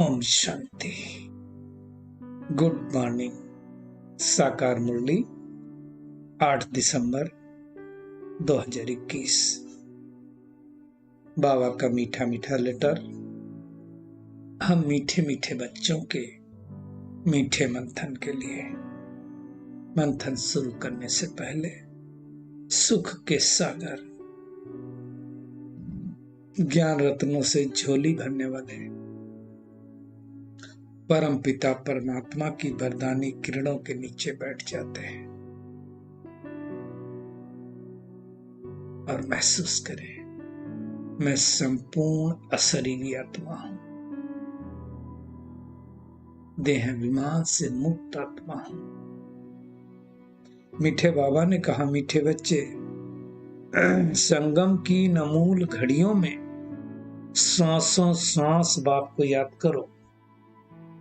Om Shanti. Good morning. साकार मुरली 8 दिसंबर 2021। बाबा का मीठा मीठा लेटर। हम मीठे मीठे बच्चों के मीठे मंथन के लिए मंथन शुरू करने से पहले सुख के सागर ज्ञान रत्नों से झोली भरने वाले परम पिता परमात्मा की वरदानी किरणों के नीचे बैठ जाते हैं और महसूस करें, मैं संपूर्ण अशरीरी आत्मा हूं, देह विमान से मुक्त आत्मा हूं। मीठे बाबा ने कहा, मीठे बच्चे, संगम की नमूल घड़ियों में सांसों सांस बाप को याद करो,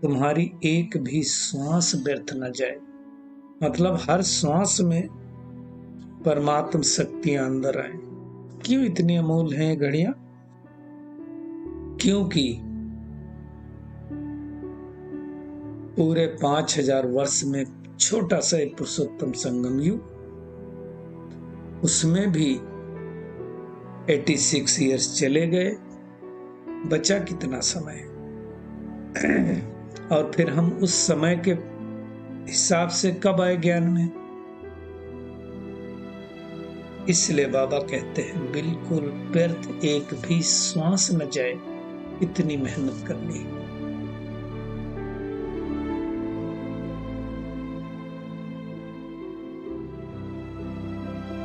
तुम्हारी एक भी श्वास व्यर्थ न जाए। मतलब हर श्वास में परमात्म शक्तियां अंदर आए। क्यों इतनी अमूल हैं घड़ियां? क्योंकि पूरे 5000 वर्ष में छोटा सा एक पुरुषोत्तम संगम युग, उसमें भी 86 ईयर्स चले गए, बचा कितना समय? और फिर हम उस समय के हिसाब से कब आए ज्ञान में? इसलिए बाबा कहते हैं बिल्कुल व्यर्थ एक भी श्वास न जाए, इतनी मेहनत करनी।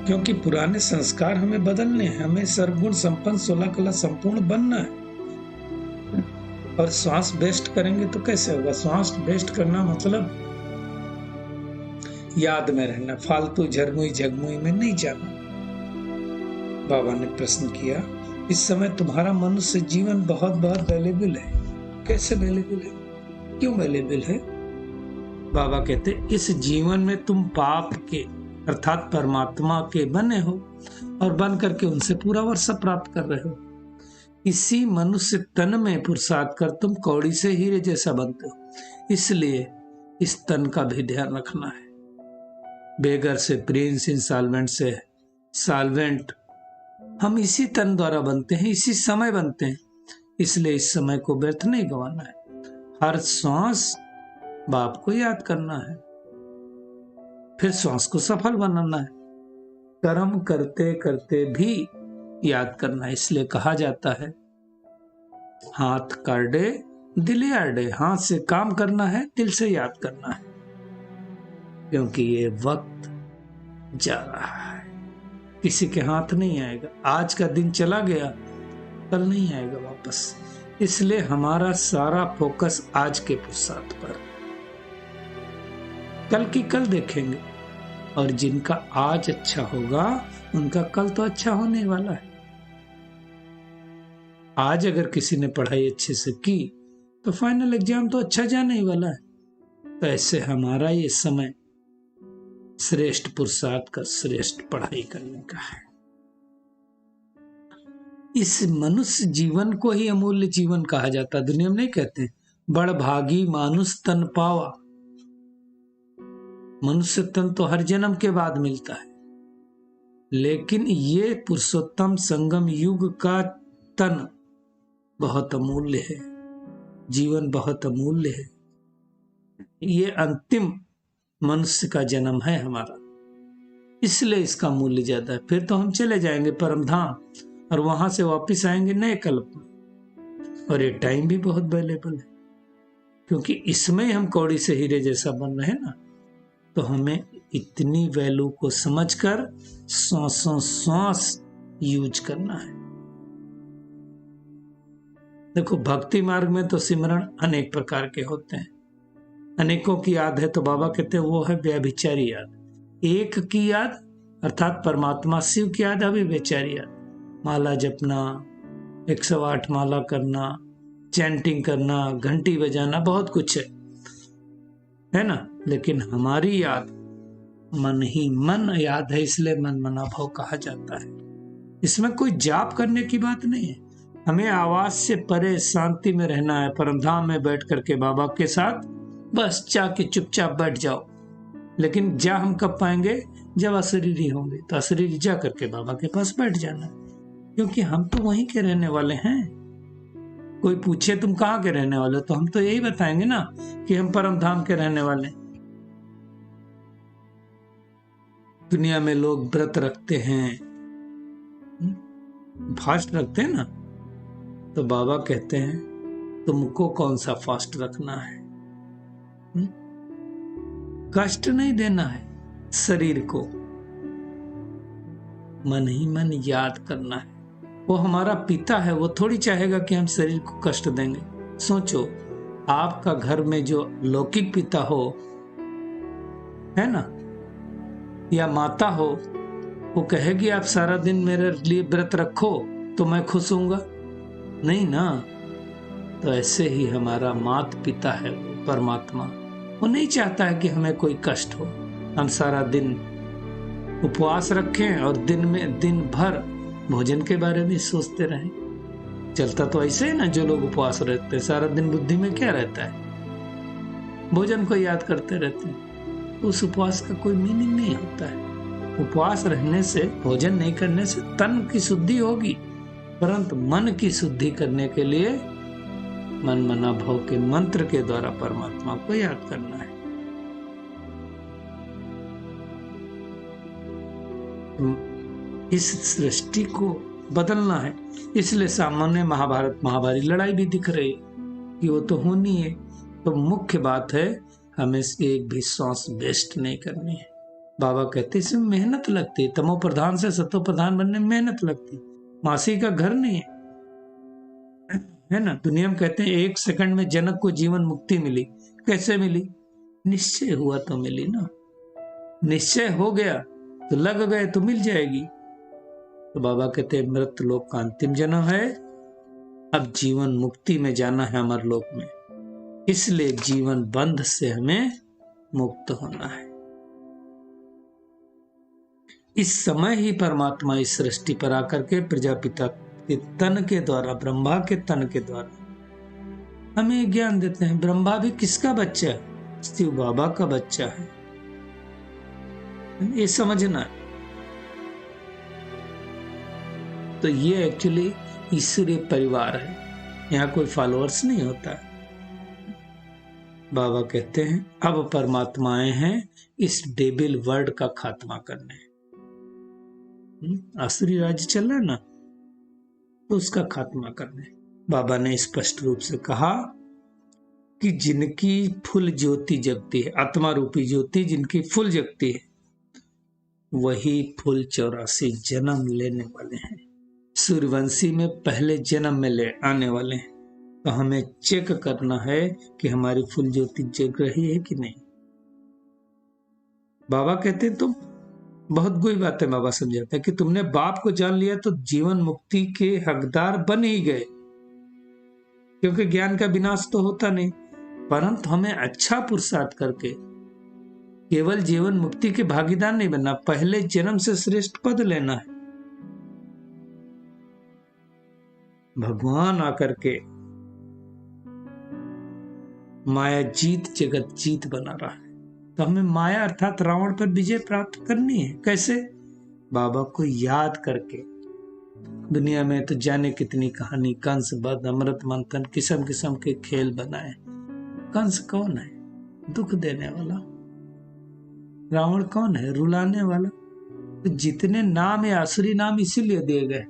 क्योंकि पुराने संस्कार हमें बदलने हैं, हमें सर्वगुण संपन्न 16 कला संपूर्ण बनना है। और श्वास वेस्ट करेंगे तो कैसे होगा? श्वास वेस्ट करना मतलब याद में रहना, फालतू झरमुई झगमुई में नहीं जाना। बाबा ने प्रश्न किया, इस समय तुम्हारा मनुष्य जीवन बहुत बहुत वैल्यूएबल है। कैसे वैल्यूएबल है? क्यों वैल्यूएबल है? बाबा कहते, इस जीवन में तुम पाप के अर्थात परमात्मा के बने हो और बन करके उनसे पूरा वर्षा प्राप्त कर रहे हो। इसी मनुष्य तन में पुरुषार्थ कर तुम कौड़ी से हीरे जैसा बनते हो। इसलिए इस तन का भी ध्यान रखना है। बेगर से प्रिंस, इंसॉल्वेंट से सॉल्वेंट, हम इसी तन द्वारा बनते हैं, इसी समय बनते हैं। इसलिए इस समय को व्यर्थ नहीं गंवाना है। हर श्वास बाप को याद करना है, फिर श्वास को सफल बनाना है। कर्म करते करते भी याद करना है। इसलिए कहा जाता है, हाथ काटे दिल आड़े। हाथ से काम करना है, दिल से याद करना है, क्योंकि ये वक्त जा रहा है, किसी के हाथ नहीं आएगा। आज का दिन चला गया, कल नहीं आएगा वापस। इसलिए हमारा सारा फोकस आज के पुरुषार्थ पर। कल की कल देखेंगे, और जिनका आज अच्छा होगा उनका कल तो अच्छा होने वाला है। आज अगर किसी ने पढ़ाई अच्छे से की तो फाइनल एग्जाम तो अच्छा जाने ही वाला है। तो ऐसे हमारा ये समय श्रेष्ठ पुरुषार्थ का, श्रेष्ठ पढ़ाई करने का है। इस मनुष्य जीवन को ही अमूल्य जीवन कहा जाता है। दुनिया में नहीं कहते बड़ भागी मानुष तन पावा। मनुष्य तन तो हर जन्म के बाद मिलता है, लेकिन ये पुरुषोत्तम संगम युग का तन बहुत अमूल्य है, जीवन बहुत अमूल्य है। ये अंतिम मनुष्य का जन्म है हमारा, इसलिए इसका मूल्य ज्यादा है। फिर तो हम चले जाएंगे परम धाम और वहां से वापस आएंगे नए कल्प में। और ये टाइम भी बहुत वैल्यूएबल है, क्योंकि इसमें हम कौड़ी से हीरे जैसा बन रहे हैं ना। तो हमें इतनी वैल्यू को समझकर सांसों सांस यूज करना है। देखो, भक्ति मार्ग में तो सिमरण अनेक प्रकार के होते हैं। अनेकों की याद है तो बाबा कहते हैं वो है व्यभिचारी याद। एक की याद अर्थात परमात्मा शिव की याद है व्यभिचारी याद। माला जपना, 108 माला करना, चैंटिंग करना, घंटी बजाना, बहुत कुछ है ना। लेकिन हमारी याद मन ही मन याद है, इसलिए मन मना भाव कहा जाता है। इसमें कोई जाप करने की बात नहीं है। हमें आवाज से परे शांति में रहना है, परमधाम में बैठ करके बाबा के साथ बस जाके चुपचाप बैठ जाओ। लेकिन जा हम कब पाएंगे? जब अशरीरी होंगे। तो अशरीरी जा करके बाबा के पास बैठ जाना, क्योंकि हम तो वहीं के रहने वाले हैं। कोई पूछे तुम कहाँ के रहने वाले, तो हम तो यही बताएंगे ना कि हम परमधाम के रहने वाले। दुनिया में लोग व्रत रखते हैं, फास्ट रखते हैं ना, तो बाबा कहते हैं तुमको कौन सा फास्ट रखना है? कष्ट नहीं देना है शरीर को, मन ही मन याद करना है। वो हमारा पिता है, वो थोड़ी चाहेगा कि हम शरीर को कष्ट देंगे। सोचो, आपका घर में जो लौकिक पिता हो, है ना, या माता हो, वो कहेगी आप सारा दिन मेरे लिए व्रत रखो तो मैं खुश होऊंगा? नहीं ना। तो ऐसे ही हमारा माता पिता है परमात्मा, वो नहीं चाहता है कि हमें कोई कष्ट हो। हम सारा दिन उपवास रखें और दिन भर भोजन के बारे में सोचते रहें। चलता तो ऐसे है ना, जो लोग उपवास रहते हैं सारा दिन बुद्धि में क्या रहता है? भोजन को याद करते रहते हैं। उस उपवास का कोई मीनिंग नहीं होता है। उपवास रहने से, भोजन नहीं करने से तन की शुद्धि होगी, परंतु मन की शुद्धि करने के लिए मन मना भाव के मंत्र के द्वारा परमात्मा को याद करना है। इस सृष्टि को बदलना है। इसलिए सामान्य महाभारत महाभारी लड़ाई भी दिख रही है कि वो तो होनी है। तो मुख्य बात है हमें एक भी सांस वेस्ट नहीं करनी है। बाबा कहते इसमें मेहनत लगती है, तमो प्रधान से सतो प्रधान बनने में मेहनत लगती। मासी का घर नहीं है ना। दुनिया में कहते हैं 1 सेकंड में जनक को जीवन मुक्ति मिली। कैसे मिली? निश्चय हुआ तो मिली ना। निश्चय हो गया तो लग गए तो मिल जाएगी। तो बाबा कहते हैं मृत लोक का अंतिम जन्म है, अब जीवन मुक्ति में जाना है अमर लोक में। इसलिए जीवन बंध से हमें मुक्त होना है। इस समय ही परमात्मा इस सृष्टि पर आकर के प्रजापिता के तन के द्वारा, ब्रह्मा के तन के द्वारा हमें ज्ञान देते हैं। ब्रह्मा भी किसका बच्चा है? शिव बाबा का बच्चा है। ये समझना है। तो ये एक्चुअली ईश्वरीय परिवार है, यहाँ कोई फॉलोअर्स नहीं होता है। बाबा कहते हैं अब परमात्मा आए हैं इस डेबिल वर्ल्ड का खात्मा करने। आसुरी राज्य चल रहा है ना, तो उसका खात्मा करने। बाबा ने स्पष्ट रूप से कहा कि जिनकी फुल ज्योति जगती है, आत्मा रूपी ज्योति जिनकी फुल जगती है, वही फुल 84 जन्म लेने वाले हैं। सूर्यवंशी में पहले जन्म में ले आने वाले हैं। तो हमें चेक करना है कि हमारी फुल ज्योति जग रही है कि नहीं। बाबा कहते हैं तुम बहुत गुई बातें बाबा समझाते हैं कि तुमने बाप को जान लिया तो जीवन मुक्ति के हकदार बन ही गए, क्योंकि ज्ञान का विनाश तो होता नहीं। परंतु हमें अच्छा पुरुषार्थ करके केवल जीवन मुक्ति के भागीदार नहीं बनना, पहले जन्म से श्रेष्ठ पद लेना है। भगवान आकर के माया जीत जगत जीत बना रहा है, तो हमें माया अर्थात रावण पर विजय प्राप्त करनी है। कैसे? बाबा को याद करके। दुनिया में तो जाने कितनी कहानी, कंस वध, अमृत मंथन, किस्म किस्म के खेल बनाए। कंस कौन है? दुख देने वाला। रावण कौन है? रुलाने वाला। तो जितने नाम है आसुरी नाम इसीलिए दिए गए।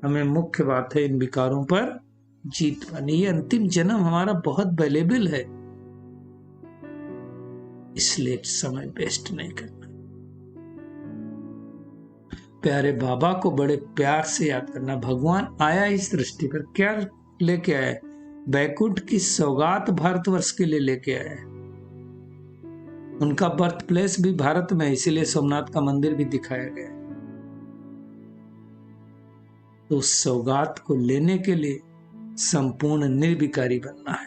हमें मुख्य बात है इन विकारों पर जीत पानी। ये अंतिम जन्म हमारा बहुत वैल्यूएबल है, इसलिए समय वेस्ट नहीं करना। प्यारे बाबा को बड़े प्यार से याद करना। भगवान आया इस सृष्टि पर, क्या लेके आया? बैकुंठ की सौगात भारतवर्ष के लिए लेके आया है। उनका बर्थ प्लेस भी भारत में, इसीलिए सोमनाथ का मंदिर भी दिखाया गया है। तो उस सौगात को लेने के लिए संपूर्ण निर्विकारी बनना है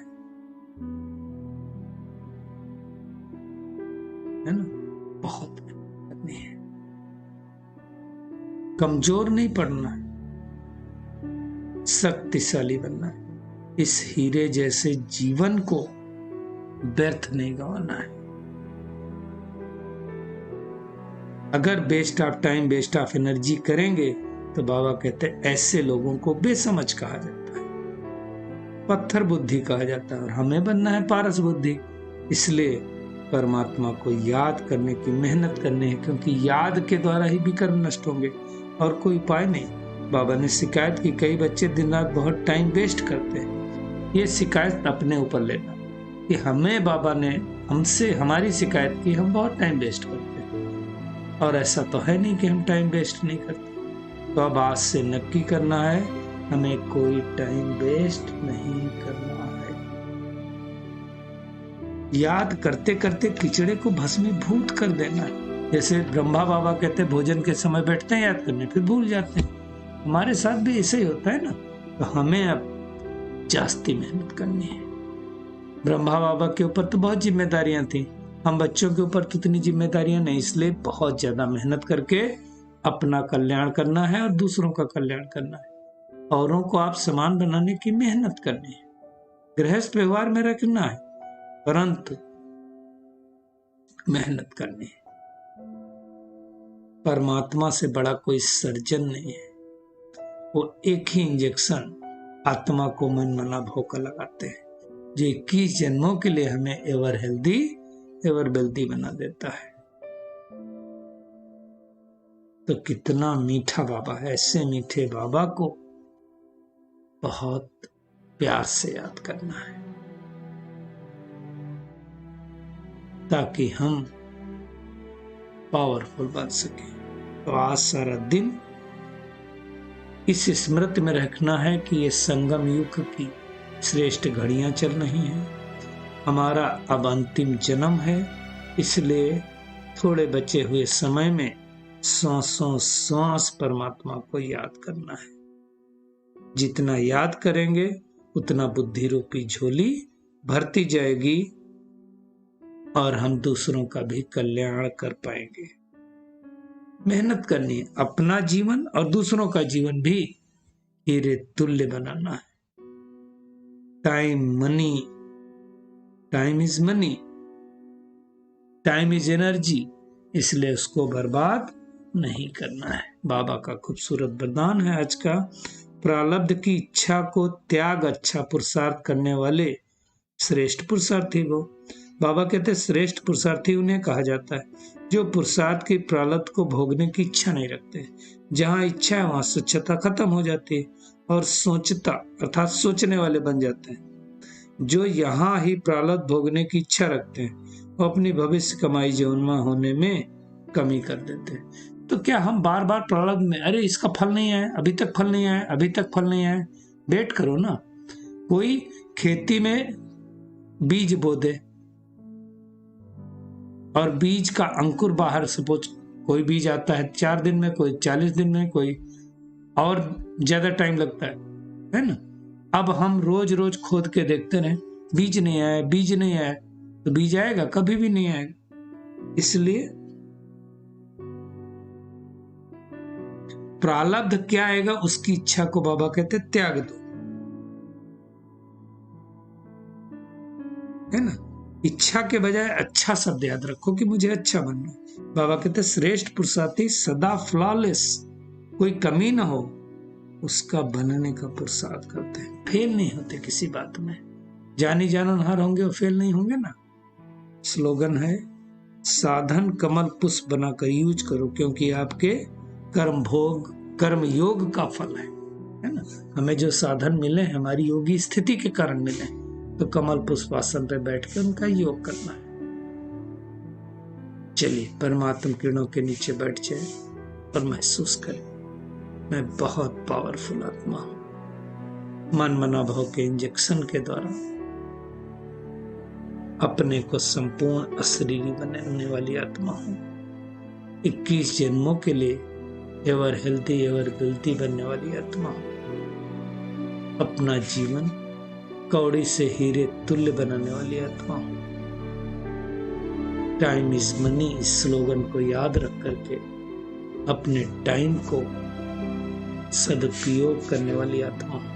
ना। बहुत करनी है, कमजोर नहीं पड़ना है। शक्तिशाली बनना है। इस हीरे जैसे जीवन को व्यर्थ नहीं गंवाना है। अगर waste of time, waste of energy करेंगे तो बाबा कहते हैं ऐसे लोगों को बेसमझ कहा जाता है, पत्थर बुद्धि कहा जाता है, और हमें बनना है पारस बुद्धि। इसलिए परमात्मा को याद करने की मेहनत करनी है, क्योंकि याद के द्वारा ही विकर्म नष्ट होंगे और कोई उपाय नहीं। बाबा ने शिकायत की, कई बच्चे दिन रात बहुत टाइम वेस्ट करते हैं। ये शिकायत अपने ऊपर लेना कि हमें बाबा ने हमसे हमारी शिकायत की, हम बहुत टाइम वेस्ट करते हैं, और ऐसा तो है नहीं कि हम टाइम वेस्ट नहीं करते। तो अब आज से नक्की करना है, हमें कोई टाइम वेस्ट नहीं करना है। याद करते करते किचड़े को भस्मीभूत कर देना है। जैसे ब्रह्मा बाबा कहते भोजन के समय बैठते हैं याद करने, फिर भूल जाते हैं। हमारे साथ भी ऐसे ही होता है ना। तो हमें अब जास्ती मेहनत करनी है। ब्रह्मा बाबा के ऊपर तो बहुत जिम्मेदारियां थी, हम बच्चों के ऊपर तो इतनी जिम्मेदारियां नहीं, इसलिए बहुत ज्यादा मेहनत करके अपना कल्याण करना है और दूसरों का कल्याण करना है। औरों को आप समान बनाने की मेहनत करनी है, गृहस्थ व्यवहार में रखना है, परंतु मेहनत करनी है। परमात्मा से बड़ा कोई सर्जन नहीं है। वो एक ही इंजेक्शन आत्मा को मन मना भोका लगाते हैं, जो 21 जन्मों के लिए हमें एवर हेल्दी एवर वेल्दी बना देता है। तो कितना मीठा बाबा है। ऐसे मीठे बाबा को बहुत प्यार से याद करना है, ताकि हम पावरफुल बन सके। तो आज सारा दिन इस स्मृति में रखना है कि ये संगम युग की श्रेष्ठ घड़ियां चल रही हैं। हमारा अब अंतिम जन्म है, इसलिए थोड़े बचे हुए समय में सांस परमात्मा को याद करना है। जितना याद करेंगे उतना बुद्धि रूपी झोली भरती जाएगी और हम दूसरों का भी कल्याण कर पाएंगे। मेहनत करनी है, अपना जीवन और दूसरों का जीवन भी हीरे तुल्य बनाना है। Time money, time is money, time is energy, इसलिए उसको बर्बाद नहीं करना है। बाबा का खूबसूरत वरदान है आज का, प्रारब्ध की इच्छा को त्याग अच्छा पुरुषार्थ करने वाले श्रेष्ठ पुरुषार्थी को। बाबा कहते श्रेष्ठ पुरुषार्थी उन्हें कहा जाता है जो पुरुषार्थ की प्रारब्ध को भोगने की इच्छा नहीं रखते। जहाँ इच्छा है वहां स्वच्छता खत्म हो जाती है और सोचता अर्थात सोचने वाले बन जाते हैं। जो यहाँ ही प्रारब्ध भोगने की इच्छा रखते हैं वो अपनी भविष्य कमाई जीवनमा होने में कमी कर देते हैं। तो क्या हम बार बार प्रारब्ध में, अरे इसका फल नहीं आया, अभी तक फल नहीं आया, अभी तक फल नहीं आया, वेट करो ना। कोई खेती में बीज बो दे और बीज का अंकुर बाहर, सपोज कोई बीज आता है 4 दिन में, कोई 40 दिन में, कोई और ज्यादा टाइम लगता है ना। अब हम रोज रोज खोद के देखते रहे, बीज नहीं आया, बीज नहीं आया, तो बीज आएगा? कभी भी नहीं आएगा। इसलिए प्रारब्ध क्या आएगा उसकी इच्छा को बाबा कहते त्याग दो, है ना। इच्छा के बजाय अच्छा शब्द याद रखो कि मुझे अच्छा बनना है। बाबा कहते श्रेष्ठ पुरुषार्थी सदा फ्लॉलेस, कोई कमी ना हो उसका बनने का पुरुषार्थ करते हैं। फेल नहीं होते किसी बात में, जानी जाननहार होंगे और फेल नहीं होंगे ना। स्लोगन है साधन कमल पुष्प बनाकर यूज करो, क्योंकि आपके कर्म योग का फल है ना। हमें जो साधन मिले हमारी योगी स्थिति के कारण मिले, तो कमल पुष्प आसन पे बैठकर उनका योग करना है। चलिए परमात्मा किरणों के नीचे बैठ जाए और महसूस करें मैं बहुत पावरफुल आत्मा हूं। मन मना भाव के इंजेक्शन के द्वारा अपने को संपूर्ण अशरीरी बनाने वाली आत्मा हूं। 21 जन्मों के लिए एवर हेल्दी एवर वेल्दी बनने वाली आत्मा हूं। अपना जीवन कौड़ी से हीरे तुल्य बनाने वाली आत्मा हूं। टाइम इज मनी, इस स्लोगन को याद रख करके अपने टाइम को सदुपयोग करने वाली आत्मा हूं।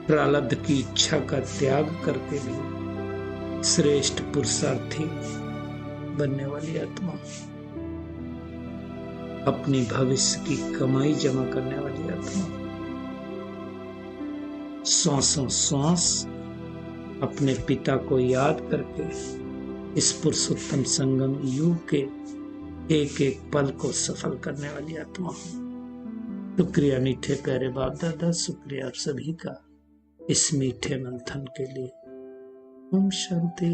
प्रारब्ध की इच्छा का त्याग करके भी श्रेष्ठ पुरुषार्थी बनने वाली आत्मा, अपनी भविष्य की कमाई जमा करने वाली आत्मा, सांसों सांस अपने पिता को याद करके इस पुरुषोत्तम संगम युग के एक एक पल को सफल करने वाली आत्मा। शुक्रिया मीठे प्यारे बाप दादा, शुक्रिया आप सभी का इस मीठे मंथन के लिए। ओम शांति।